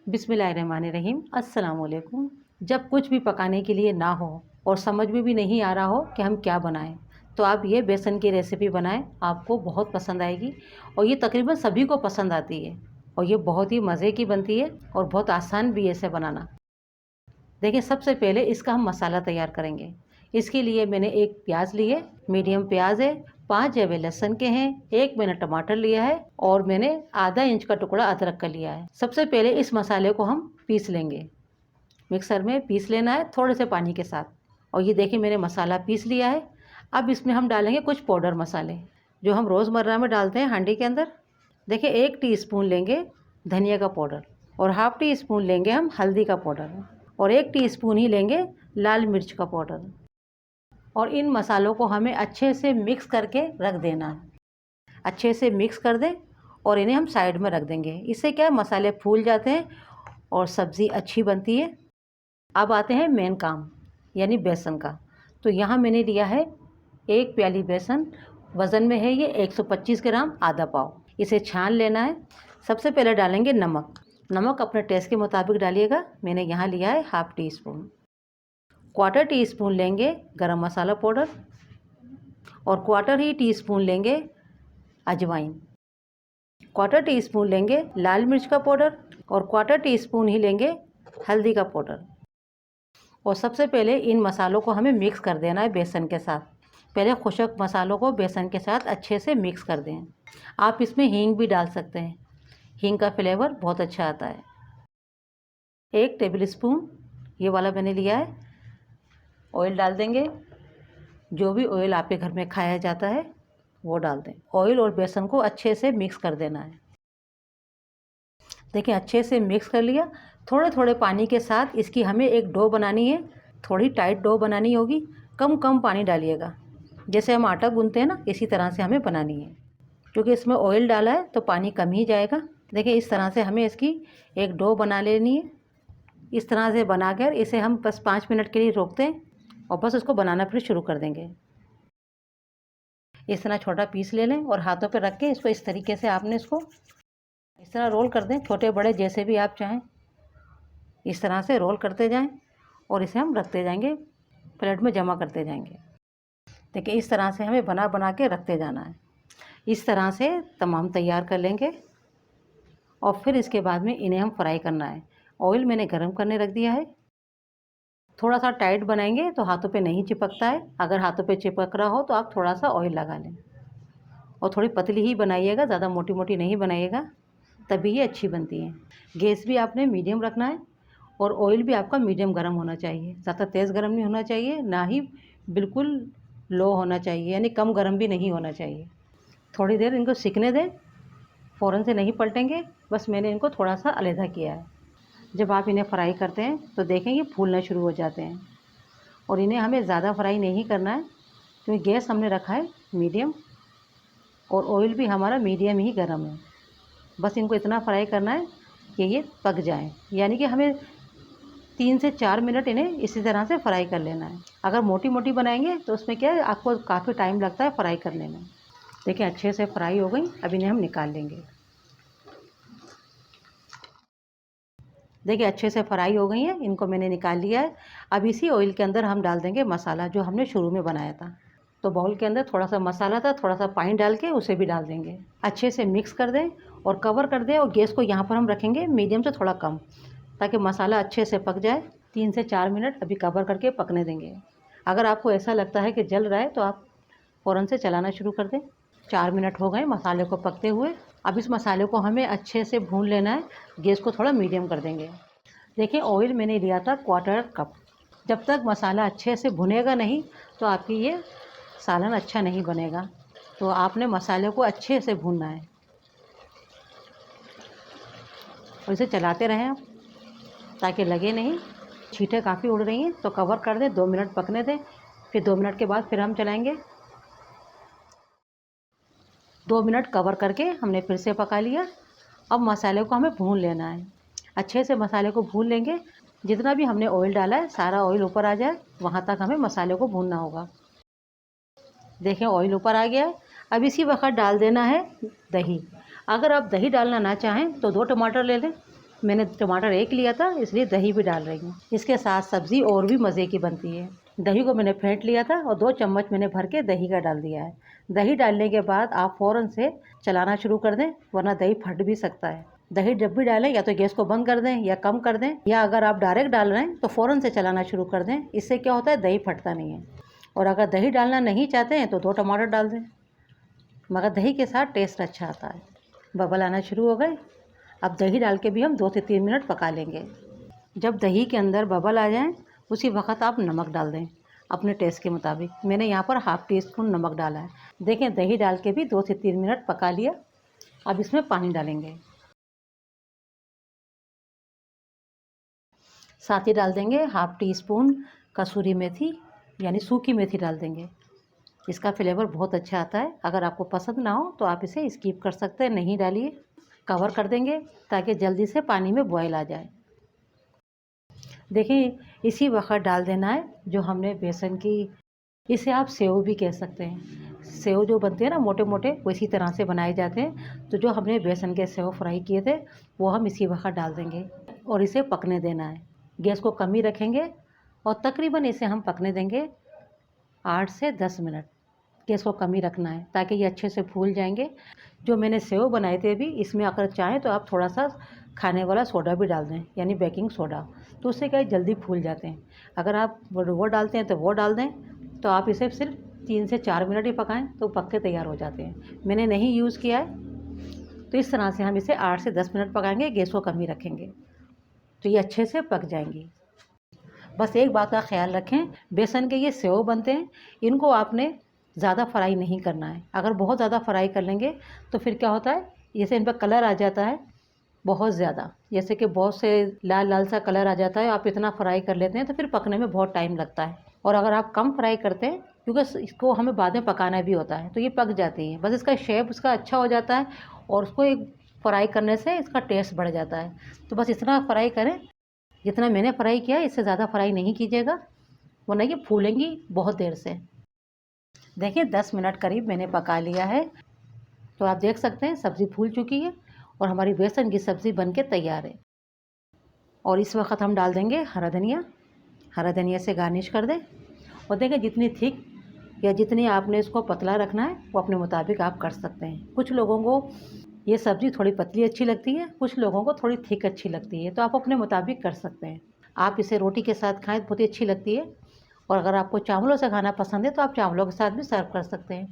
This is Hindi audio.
बिस्मिल्लाहिर्रहमानिर्रहीम। अस्सलाम वालेकुम। जब कुछ भी पकाने के लिए ना हो और समझ में भी नहीं आ रहा हो कि हम क्या बनाएं, तो आप ये बेसन की रेसिपी बनाएं, आपको बहुत पसंद आएगी और ये तकरीबन सभी को पसंद आती है और ये बहुत ही मज़े की बनती है और बहुत आसान भी है इसे बनाना। देखिए, सबसे पहले इसका हम मसाला तैयार करेंगे। इसके लिए मैंने एक प्याज ली है, मीडियम प्याज है, 5 जवे लहसुन के हैं, एक मैंने टमाटर लिया है और मैंने आधा इंच का टुकड़ा अदरक का लिया है। सबसे पहले इस मसाले को हम पीस लेंगे। मिक्सर में पीस लेना है थोड़े से पानी के साथ। और ये देखिए, मैंने मसाला पीस लिया है। अब इसमें हम डालेंगे कुछ पाउडर मसाले जो हम रोज़मर्रा में डालते हैं हांडी के अंदर। देखिए, 1 टीस्पून लेंगे धनिया का पाउडर और हाफ़ टी स्पून लेंगे हम हल्दी का पाउडर और 1 टीस्पून ही लेंगे लाल मिर्च का पाउडर। और इन मसालों को हमें अच्छे से मिक्स करके रख देना है। अच्छे से मिक्स कर दें और इन्हें हम साइड में रख देंगे। इससे क्या है, मसाले फूल जाते हैं और सब्ज़ी अच्छी बनती है। अब आते हैं मेन काम, यानी बेसन का। तो यहाँ मैंने लिया है 1 प्याली बेसन। वज़न में है ये 125 ग्राम, आधा पाव। इसे छान लेना है। सबसे पहले डालेंगे नमक। नमक अपने टेस्ट के मुताबिक डालिएगा। मैंने यहाँ लिया है half tea spoon. Quarter tea spoon लेंगे गरम मसाला पाउडर और क्वार्टर ही टीस्पून लेंगे अजवाइन। क्वार्टर टी स्पून लेंगे लाल मिर्च का पाउडर और क्वार्टर टी स्पून ही लेंगे हल्दी का पाउडर। और सबसे पहले इन मसालों को हमें मिक्स कर देना है बेसन के साथ। पहले खुशक मसालों को बेसन के साथ अच्छे से मिक्स कर दें। आप इसमें हींग भी डाल सकते हैं, हींग का फ्लेवर बहुत अच्छा आता है। 1 टेबल स्पून ये वाला मैंने लिया है। ऑयल डाल देंगे। जो भी ऑयल आपके घर में खाया जाता है वो डाल दें। ऑयल और बेसन को अच्छे से मिक्स कर देना है। देखिए, अच्छे से मिक्स कर लिया। थोड़े थोड़े पानी के साथ इसकी हमें एक डो बनानी है। थोड़ी टाइट डो बनानी होगी। कम कम पानी डालिएगा। जैसे हम आटा गूंथते हैं ना, इसी तरह से हमें बनानी है। क्योंकि इसमें ऑयल डाला है तो पानी कम ही जाएगा। देखिए, इस तरह से हमें इसकी एक डो बना लेनी है। इस तरह से बनाकर इसे हम बस 5 मिनट के लिए रोकते हैं और बस उसको बनाना फिर शुरू कर देंगे। इस तरह छोटा पीस ले लें और हाथों पे रख के इसको इस तरीके से आपने इसको इस तरह रोल कर दें, छोटे बड़े जैसे भी आप चाहें। इस तरह से रोल करते जाएं और इसे हम रखते जाएंगे, प्लेट में जमा करते जाएंगे। देखिए, इस तरह से हमें बना बना के रखते जाना है। इस तरह से तमाम तैयार कर लेंगे और फिर इसके बाद में इन्हें हम फ्राई करना है। ऑयल मैंने गर्म करने रख दिया है। थोड़ा सा टाइट बनाएंगे तो हाथों पे नहीं चिपकता है। अगर हाथों पे चिपक रहा हो तो आप थोड़ा सा ऑयल लगा लें और थोड़ी पतली ही बनाइएगा, ज़्यादा मोटी मोटी नहीं बनाइएगा, तभी ये अच्छी बनती है। गैस भी आपने मीडियम रखना है और ऑयल भी आपका मीडियम गर्म होना चाहिए। ज़्यादा तेज़ गर्म नहीं होना चाहिए, ना ही बिल्कुल लो होना चाहिए, यानी कम गर्म भी नहीं होना चाहिए। थोड़ी देर इनको सिकने दें, फ़ौरन से नहीं पलटेंगे। बस मैंने इनको थोड़ा सा अलहदा किया है। जब आप इन्हें फ्राई करते हैं तो देखें ये फूलना शुरू हो जाते हैं। और इन्हें हमें ज़्यादा फ्राई नहीं करना है क्योंकि गैस हमने रखा है मीडियम और ऑयल भी हमारा मीडियम ही गर्म है। बस इनको इतना फ्राई करना है कि ये पक जाएं, यानी कि हमें 3 से 4 मिनट इन्हें इसी तरह से फ्राई कर लेना है। अगर मोटी मोटी बनाएंगे तो उसमें क्या है, आपको काफ़ी टाइम लगता है फ्राई करने में। देखिए, अच्छे से फ्राई हो गई। अब इन्हें हम निकाल लेंगे। देखिए, अच्छे से फ्राई हो गई हैं, इनको मैंने निकाल लिया है। अब इसी ऑयल के अंदर हम डाल देंगे मसाला जो हमने शुरू में बनाया था। तो बाउल के अंदर थोड़ा सा मसाला था, थोड़ा सा पानी डाल के उसे भी डाल देंगे। अच्छे से मिक्स कर दें और कवर कर दें और गैस को यहाँ पर हम रखेंगे मीडियम से थोड़ा कम, ताकि मसाला अच्छे से पक जाए। 3 से 4 मिनट अभी कवर करके पकने देंगे। अगर आपको ऐसा लगता है कि जल रहा है तो आप फ़ौरन से चलाना शुरू कर दें। 4 मिनट हो गए मसाले को पकते हुए। अब इस मसाले को हमें अच्छे से भून लेना है। गैस को थोड़ा मीडियम कर देंगे। देखिए, ऑयल मैंने लिया था क्वार्टर कप। जब तक मसाला अच्छे से भुनेगा नहीं तो आपकी ये सालन अच्छा नहीं बनेगा। तो आपने मसाले को अच्छे से भूनना है और इसे चलाते रहें आप, ताकि लगे नहीं। छींटें काफ़ी उड़ रही हैं तो कवर कर दें, 2 मिनट पकने दें। फिर 2 मिनट के बाद फिर हम चलाएंगे। 2 मिनट कवर करके हमने फिर से पका लिया। अब मसाले को हमें भून लेना है। अच्छे से मसाले को भून लेंगे। जितना भी हमने ऑयल डाला है सारा ऑयल ऊपर आ जाए, वहाँ तक हमें मसाले को भूनना होगा। देखें, ऑयल ऊपर आ गया है। अब इसी वक्त डाल देना है दही। अगर आप दही डालना ना चाहें तो 2 टमाटर ले लें मैंने टमाटर एक लिया था, इसलिए दही भी डाल रही हूँ। इसके साथ सब्ज़ी और भी मज़े की बनती है। दही को मैंने फेंट लिया था और 2 चम्मच मैंने भर के दही का डाल दिया है। दही डालने के बाद आप फ़ौरन से चलाना शुरू कर दें, वरना दही फट भी सकता है। दही जब भी डालें या तो गैस को बंद कर दें या कम कर दें, या अगर आप डायरेक्ट डाल रहे हैं तो फ़ौरन से चलाना शुरू कर दें। इससे क्या होता है, दही फटता नहीं है। और अगर दही डालना नहीं चाहते हैं तो 2 टमाटर डाल दें, मगर दही के साथ टेस्ट अच्छा आता है। बबल आना शुरू हो गए। अब दही डाल के भी हम 2 से 3 मिनट पका लेंगे। जब दही के अंदर बबल आ जाएं, उसी वक्त आप नमक डाल दें अपने टेस्ट के मुताबिक। मैंने यहाँ पर ½ टी स्पून नमक डाला है। देखें, दही डाल के भी 2 से 3 मिनट पका लिया। अब इसमें पानी डालेंगे, साथ ही डाल देंगे ½ टी स्पून कसूरी मेथी, यानी सूखी मेथी डाल देंगे। इसका फ्लेवर बहुत अच्छा आता है। अगर आपको पसंद ना हो तो आप इसे स्किप कर सकते हैं, नहीं डालिए। कवर कर देंगे ताकि जल्दी से पानी में बॉयल आ जाए। देखिए, इसी वक्त डाल देना है जो हमने बेसन की, इसे आप सेव भी कह सकते हैं। सेव जो बनते हैं ना मोटे मोटे, वो इसी तरह से बनाए जाते हैं। तो जो हमने बेसन के सेव फ्राई किए थे वो हम इसी वक्त डाल देंगे और इसे पकने देना है। गैस को कम ही रखेंगे और तकरीबन इसे हम पकने देंगे 8 से 10 मिनट। गैस को कम ही रखना है ताकि ये अच्छे से फूल जाएंगे। जो मैंने सेव बनाए थे अभी, इसमें अगर चाहें तो आप थोड़ा सा खाने वाला सोडा भी डाल दें, यानी बेकिंग सोडा। तो उससे क्या है, जल्दी फूल जाते हैं। अगर आप वो डालते हैं तो वो डाल दें। तो आप इसे सिर्फ 3 से 4 मिनट ही पकाएं तो पक के तैयार हो जाते हैं। मैंने नहीं यूज़ किया है। तो इस तरह से हम इसे 8 से 10 मिनट पकाएंगे, गैस को कम ही रखेंगे तो ये अच्छे से पक जाएंगी। बस एक बात का ख्याल रखें, बेसन के ये सेव बनते हैं, इनको आपने ज़्यादा फ्राई नहीं करना है। अगर बहुत ज़्यादा फ्राई कर लेंगे तो फिर क्या होता है, जैसे इन पर कलर आ जाता है बहुत ज़्यादा, जैसे कि बहुत से लाल लाल सा कलर आ जाता है। आप इतना फ्राई कर लेते हैं तो फिर पकने में बहुत टाइम लगता है। और अगर आप कम फ्राई करते हैं, क्योंकि इसको हमें बाद में पकाना भी होता है, तो ये पक जाती है। बस इसका शेप उसका अच्छा हो जाता है और उसको एक फ्राई करने से इसका टेस्ट बढ़ जाता है। तो बस इतना फ्राई करें जितना मैंने फ्राई किया है, इससे ज़्यादा फ्राई नहीं कीजिएगा, वरना ये फूलेंगी बहुत देर से। देखिए, 10 मिनट करीब मैंने पका लिया है। तो आप देख सकते हैं सब्ज़ी फूल चुकी है और हमारी बेसन की सब्ज़ी बनके तैयार है। और इस वक्त हम डाल देंगे हरा धनिया। हरा धनिया से गार्निश कर दें। और देखें, जितनी थिक या जितनी आपने इसको पतला रखना है वो अपने मुताबिक आप कर सकते हैं। कुछ लोगों को ये सब्ज़ी थोड़ी पतली अच्छी लगती है, कुछ लोगों को थोड़ी थिक अच्छी लगती है, तो आप अपने मुताबिक कर सकते हैं। आप इसे रोटी के साथ खाएं तो बहुत ही अच्छी लगती है। और अगर आपको चावलों से खाना पसंद है तो आप चावलों के साथ भी सर्व कर सकते हैं।